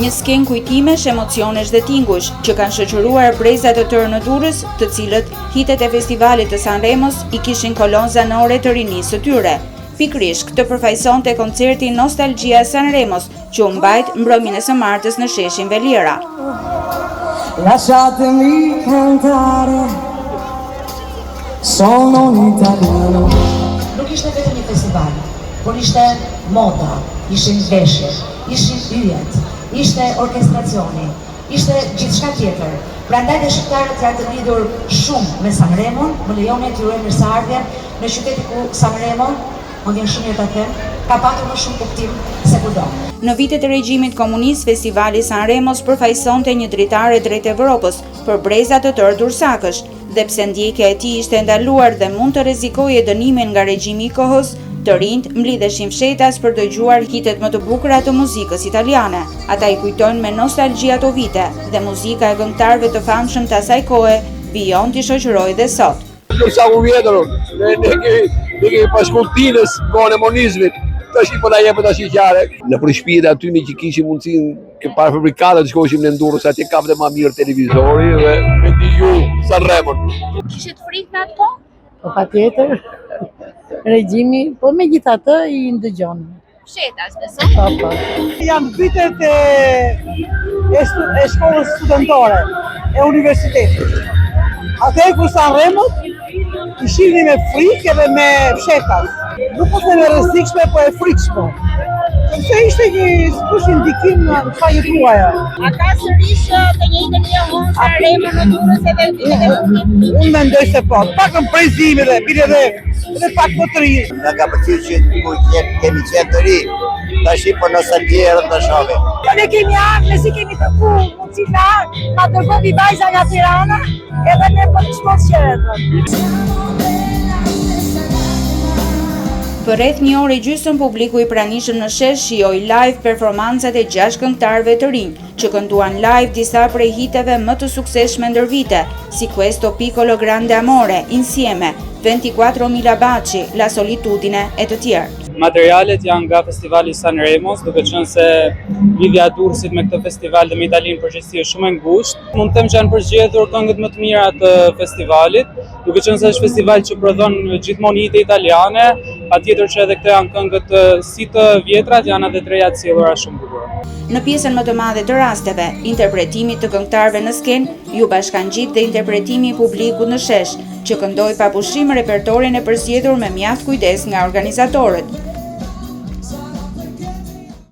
një skenë kujtimesh, emocionesh dhe tingush që kanë shoqëruar brezat të tërë në Durrës, të cilët hitet e festivalit të Sanremos i kishin kolon zanore të rinisë së tyre. Pikërisht këtë përfaqësonte koncerti Nostalgia Sanremos, që u mbajt mbrëmjen e së martës në sheshin Veliera. Lasciatemi cantare, sono un italiano. Nuk ishte vetëm një festival, por ishte moda, ishin veshjet, ishin yjet, ishte orkestracioni, ishte gjithçka tjetër. Prandaj dhe shqiptarët janë të lidhur shumë me Sanremon, më lejoni t'ju uroj mirëseardhje në qyteti ku Sanremo, më vjen shumë ta them, ka patur më shumë kuptim se kudo. Në vitet e regjimit komunist, festivali Sanremos përfaqësonte një dritare drejt Evropës për breza të tërë dursakësh, dhe pse ndjekja e tij ishte ndaluar dhe mund të rrezikojë dënimin nga regjimi i kohës, të rinjt mblidheshin fshetas për dëgjuar hitet më të bukura të muzikës italiane. Ata i kujtojnë me nostalgji ato vite dhe muzika e këngëtarëve të famshëm të asaj kohe vijon t'i shoqërojë dhe sot. Nuk sa u vjetër, ne kemi pas kultinës kohën e monizmit. Tash po na jepet tash qare. Në përshpirë aty që kishim mundësinë që para fabrikata të shkoheshim në Durrës, atje kapte më mirë televizori dhe me dëgju Sanremon. Kishit frikë në atë kohë? Po patjetër. Regjimi, po megjithatë i ndëgjon. Fshetas, besoj. Po. Janë vitet e shkollës studentore, e universitetit. Atëherë kur Sanremo i shihni me frikë dhe me fshetas. Nuk po thënë rrezikshme, po e frikshme. Se ishte një ndikim në fajët tuaja. A ka sërish të njëjtën gjë Sanremo në Durrës edhe Unë mendoj se po, pakën prezime dhe bile dhe pak më të ri. Nga ka përqyrë që kemi qenë të ri, tash po nostalgjia edhe të shohim. Ne kemi ardhur, ne si kemi të ku, mundësi të ardhur, ma dërgovi vajza nga Tirana, edhe ne po të shkojmë. Për rreth një orë e gjysmë publiku i pranishëm në shesh shijoi live performancat e 6 këngëtarëve të rinj, që kënduan live disa prej hiteve më të suksesshme ndër vite, si Questo piccolo grande amore, Insieme, 24.000 baci, La solitudine e të tjerë. Materialet janë nga festivali Sanremos, duke qenë se lidhja e Durrësit me këtë festival dhe me Italinë përgjithësi është shumë e ngushtë. Mund të them që janë përgjedhur këngët më të mira të festivalit, duke qenë se është festival që prodhon gjithmonë hite italiane, patjetër që edhe këto janë këngët si të vjetrat, janë edhe të reja të sjellura shumë bukura. Në pjesën më të madhe të rasteve, interpretimi të këngëtarëve në skenë ju bashkangjit dhe interpretimi i publikut në shesh, që këndoi papushim repertorin e përzgjedhur me mjaft kujdes nga organizatorët.